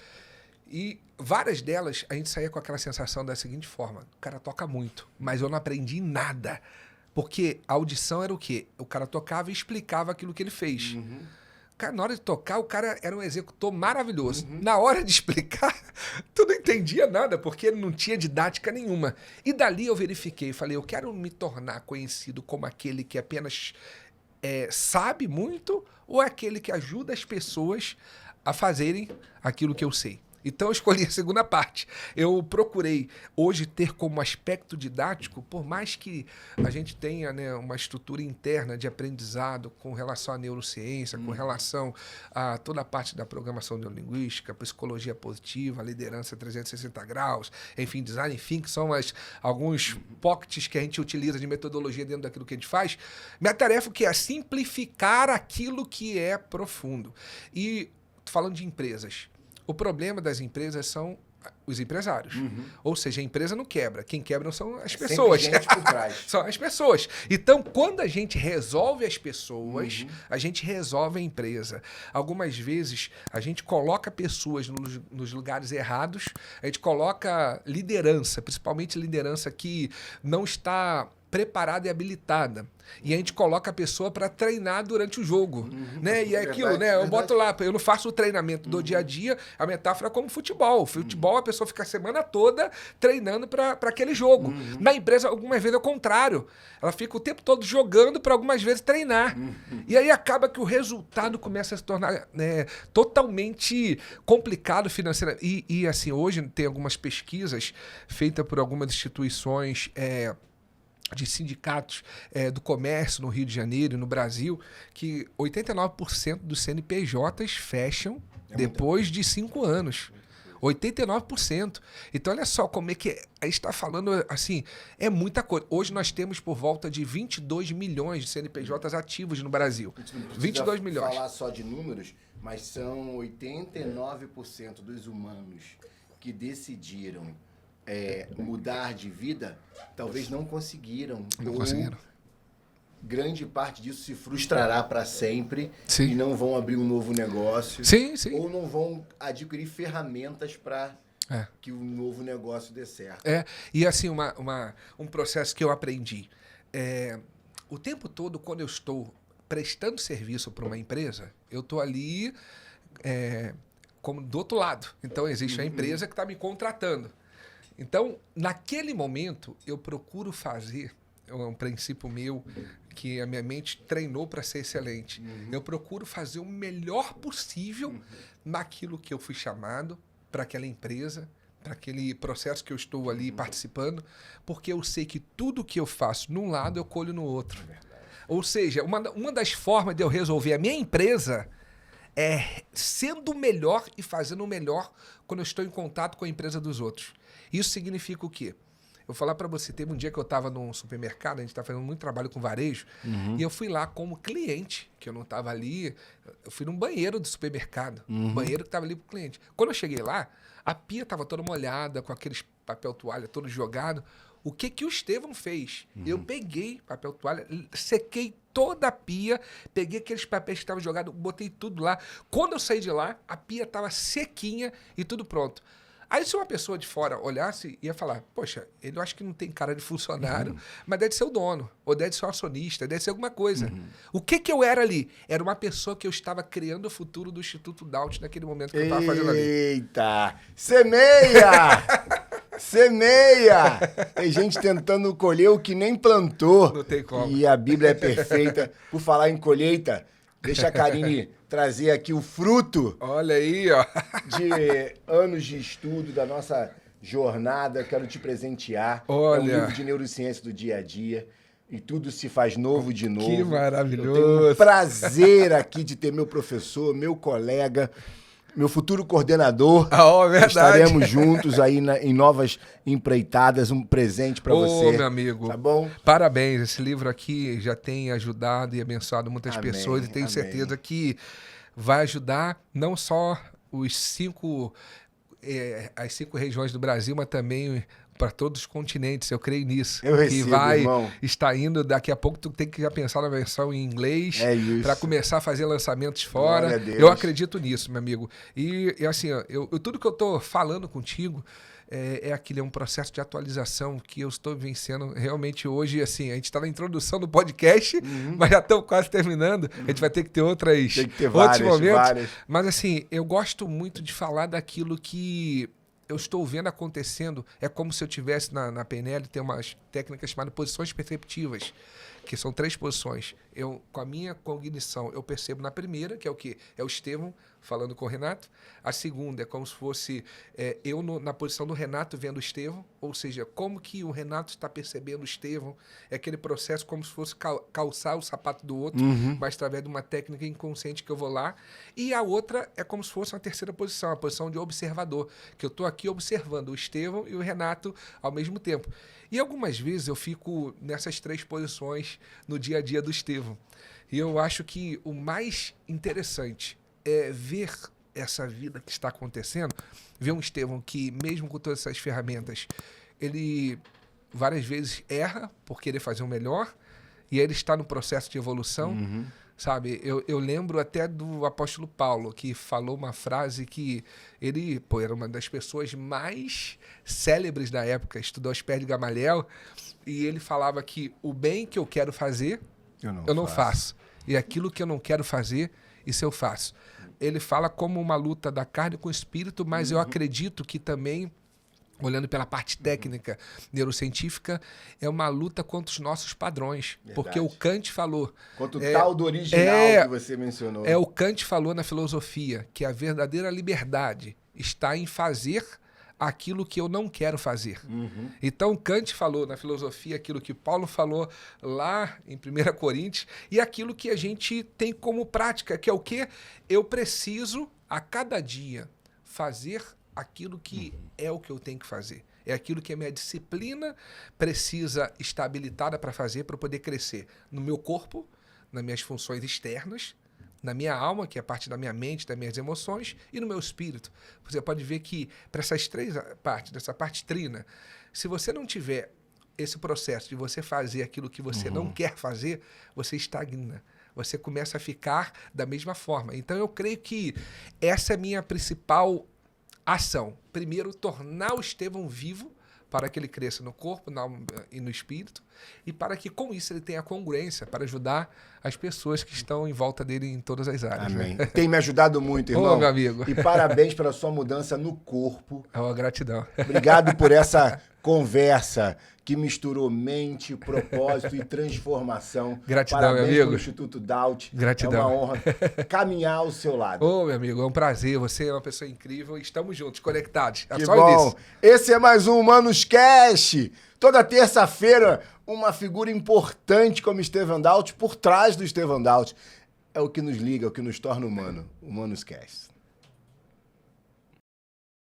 [SPEAKER 2] E várias delas, a gente saía com aquela sensação da seguinte forma, o cara toca muito, mas eu não aprendi nada. Porque a audição era o quê? O cara tocava e explicava aquilo que ele fez. Cara, na hora de tocar, o cara era um executor maravilhoso. Na hora de explicar, tu não entendia nada, porque não tinha didática nenhuma. E dali eu verifiquei, falei, eu quero me tornar conhecido como aquele que apenas sabe muito ou aquele que ajuda as pessoas a fazerem aquilo que eu sei. Então eu escolhi a segunda parte. Eu procurei hoje ter como aspecto didático, por mais que a gente tenha, né, uma estrutura interna de aprendizado com relação à neurociência, com relação a toda a parte da programação neurolinguística, psicologia positiva, liderança 360 graus, enfim, design thinking, são alguns pockets que a gente utiliza de metodologia dentro daquilo que a gente faz. Minha tarefa que é simplificar aquilo que é profundo. E falando de empresas, o problema das empresas são Os empresários. Ou seja, a empresa não quebra. Quem quebra são as pessoas.
[SPEAKER 1] Gente por trás.
[SPEAKER 2] São as pessoas. Então, quando a gente resolve as pessoas, a gente resolve a empresa. Algumas vezes, a gente coloca pessoas nos lugares errados, a gente coloca liderança, principalmente liderança que não está preparada e habilitada. E a gente coloca a pessoa para treinar durante o jogo. Né? E é aquilo, né? Eu boto lá, eu não faço o treinamento do dia a dia, a metáfora é como futebol. Futebol, a pessoa fica a semana toda treinando para aquele jogo. Na empresa, algumas vezes é o contrário. Ela fica o tempo todo jogando para algumas vezes treinar. E aí acaba que o resultado começa a se tornar totalmente complicado financeiramente. E assim, hoje tem algumas pesquisas feitas por algumas instituições de sindicatos do comércio no Rio de Janeiro e no Brasil, que 89% dos CNPJs fecham depois de 5 anos. 89%. Então, olha só como é que a gente está falando, assim, é muita coisa. Hoje nós temos por volta de 22 milhões de CNPJs ativos no Brasil. 22 milhões.
[SPEAKER 1] Falar só de números, mas são 89% dos humanos que decidiram mudar de vida, talvez não conseguiram.
[SPEAKER 2] Não conseguiram.
[SPEAKER 1] Grande parte disso se frustrará para sempre.
[SPEAKER 2] Sim.
[SPEAKER 1] E não vão abrir um novo negócio.
[SPEAKER 2] Sim, sim.
[SPEAKER 1] Ou não vão adquirir ferramentas para que o novo negócio dê certo.
[SPEAKER 2] E assim, um processo que eu aprendi. O tempo todo, quando eu estou prestando serviço para uma empresa, eu estou ali como do outro lado. Então, existe a empresa que está me contratando. Então, naquele momento, eu procuro fazer, é um princípio meu, que a minha mente treinou para ser excelente. Eu procuro fazer o melhor possível naquilo que eu fui chamado para aquela empresa, para aquele processo que eu estou ali participando, porque eu sei que tudo que eu faço num lado, eu colho no outro. Ou seja, uma das formas de eu resolver a minha empresa é sendo o melhor e fazendo o melhor quando eu estou em contato com a empresa dos outros. Isso significa o quê? Eu vou falar para você, teve um dia que eu estava num supermercado, a gente está fazendo muito trabalho com varejo, e eu fui lá como cliente, que eu não estava ali, eu fui num banheiro do supermercado, um banheiro que estava ali para o cliente. Quando eu cheguei lá, a pia estava toda molhada, com aqueles papel toalha todo jogado. O que o Estevão fez? Eu peguei papel toalha, sequei toda a pia, peguei aqueles papéis que estavam jogados, botei tudo lá. Quando eu saí de lá, a pia estava sequinha e tudo pronto. Aí se uma pessoa de fora olhasse, ia falar, poxa, ele eu acho que não tem cara de funcionário, mas deve ser o dono, ou deve ser o acionista, deve ser alguma coisa. O que eu era ali? Era uma pessoa que eu estava criando o futuro do Instituto Daut naquele momento que eu estava fazendo ali.
[SPEAKER 1] Eita! Semeia! Semeia! Tem gente tentando colher o que nem plantou.
[SPEAKER 2] Não tem como.
[SPEAKER 1] E a Bíblia é perfeita. Por falar em colheita, deixa a Karine trazer aqui o fruto.
[SPEAKER 2] Olha aí, ó.
[SPEAKER 1] De anos de estudo, da nossa jornada. Quero te presentear.
[SPEAKER 2] Olha.
[SPEAKER 1] É um livro de neurociência do dia a dia. E tudo se faz novo de novo.
[SPEAKER 2] Que maravilhoso.
[SPEAKER 1] Eu tenho um prazer aqui de ter meu professor, meu colega, meu futuro coordenador.
[SPEAKER 2] Verdade.
[SPEAKER 1] Estaremos juntos aí em novas empreitadas. Um presente para você.
[SPEAKER 2] Meu amigo.
[SPEAKER 1] Tá bom?
[SPEAKER 2] Parabéns. Esse livro aqui já tem ajudado e abençoado muitas pessoas. E tenho certeza que vai ajudar não só as 5 regiões do Brasil, mas também para todos os continentes. Eu creio nisso.
[SPEAKER 1] Eu recebo,
[SPEAKER 2] que vai
[SPEAKER 1] irmão.
[SPEAKER 2] estar indo, daqui a pouco tu tem que já pensar na versão em inglês para começar a fazer lançamentos fora.
[SPEAKER 1] Glória a Deus.
[SPEAKER 2] Eu acredito nisso, meu amigo. E assim, tudo que eu tô falando contigo é um processo de atualização que eu estou vencendo realmente hoje. Assim, a gente está na introdução do podcast, mas já estamos quase terminando. A gente vai ter que ter outros momentos.
[SPEAKER 1] Várias.
[SPEAKER 2] Mas assim, eu gosto muito de falar daquilo que eu estou vendo acontecendo. É como se eu tivesse na PNL, tem umas técnicas chamadas posições perceptivas, que são 3 posições. Com a minha cognição, eu percebo na primeira, que é o quê? É o Estevão falando com o Renato. A segunda é como se fosse eu na posição do Renato vendo o Estevão, ou seja, como que o Renato está percebendo o Estevão. É aquele processo como se fosse calçar o sapato do outro, mas através de uma técnica inconsciente que eu vou lá. E a outra é como se fosse uma terceira posição, a posição de observador, que eu estou aqui observando o Estevão e o Renato ao mesmo tempo. E algumas vezes eu fico nessas 3 posições no dia a dia do Estevão. E eu acho que o mais interessante é ver essa vida que está acontecendo, ver um Estevão que, mesmo com todas essas ferramentas, ele várias vezes erra por querer fazer o melhor, e ele está no processo de evolução, sabe? Eu lembro até do apóstolo Paulo, que falou uma frase que ele, era uma das pessoas mais célebres da época, estudou aos pés de Gamaliel, e ele falava que o bem que eu quero fazer, eu não faço. E aquilo que eu não quero fazer, isso eu faço. Ele fala como uma luta da carne com o espírito, mas eu acredito que também, olhando pela parte técnica, neurocientífica, é uma luta contra os nossos padrões. Verdade. Porque o Kant falou...
[SPEAKER 1] Contra o tal do original que você mencionou.
[SPEAKER 2] O Kant falou na filosofia que a verdadeira liberdade está em fazer aquilo que eu não quero fazer. Então, Kant falou na filosofia aquilo que Paulo falou lá em 1 Coríntios, e aquilo que a gente tem como prática, que é o quê? Eu preciso, a cada dia, fazer aquilo que é o que eu tenho que fazer. É aquilo que a minha disciplina precisa estar habilitada para fazer, para eu poder crescer no meu corpo, nas minhas funções externas, na minha alma, que é parte da minha mente, das minhas emoções, e no meu espírito. Você pode ver que, para essas três partes, dessa parte trina, se você não tiver esse processo de você fazer aquilo que você não quer fazer, você estagna. Você começa a ficar da mesma forma. Então, eu creio que essa é a minha principal ação. Primeiro, tornar o Estevão vivo, para que ele cresça no corpo e no espírito, e para que com isso ele tenha congruência para ajudar as pessoas que estão em volta dele em todas as áreas.
[SPEAKER 1] Amém. Né? Tem me ajudado muito, irmão.
[SPEAKER 2] Ô, meu amigo.
[SPEAKER 1] E parabéns pela sua mudança no corpo.
[SPEAKER 2] Gratidão.
[SPEAKER 1] Obrigado por essa conversa que misturou mente, propósito e transformação.
[SPEAKER 2] Gratidão,
[SPEAKER 1] parabéns,
[SPEAKER 2] meu amigo.
[SPEAKER 1] Pelo Instituto Daut.
[SPEAKER 2] Gratidão.
[SPEAKER 1] É uma honra caminhar ao seu lado.
[SPEAKER 2] Ô, meu amigo, é um prazer. Você é uma pessoa incrível e estamos juntos, conectados.
[SPEAKER 1] Que bom. Esse é mais um Humanos Cast. Toda terça-feira, uma figura importante como Estevão Daut por trás do Estevão Daut. É o que nos liga, é o que nos torna humano. Humanos Cast.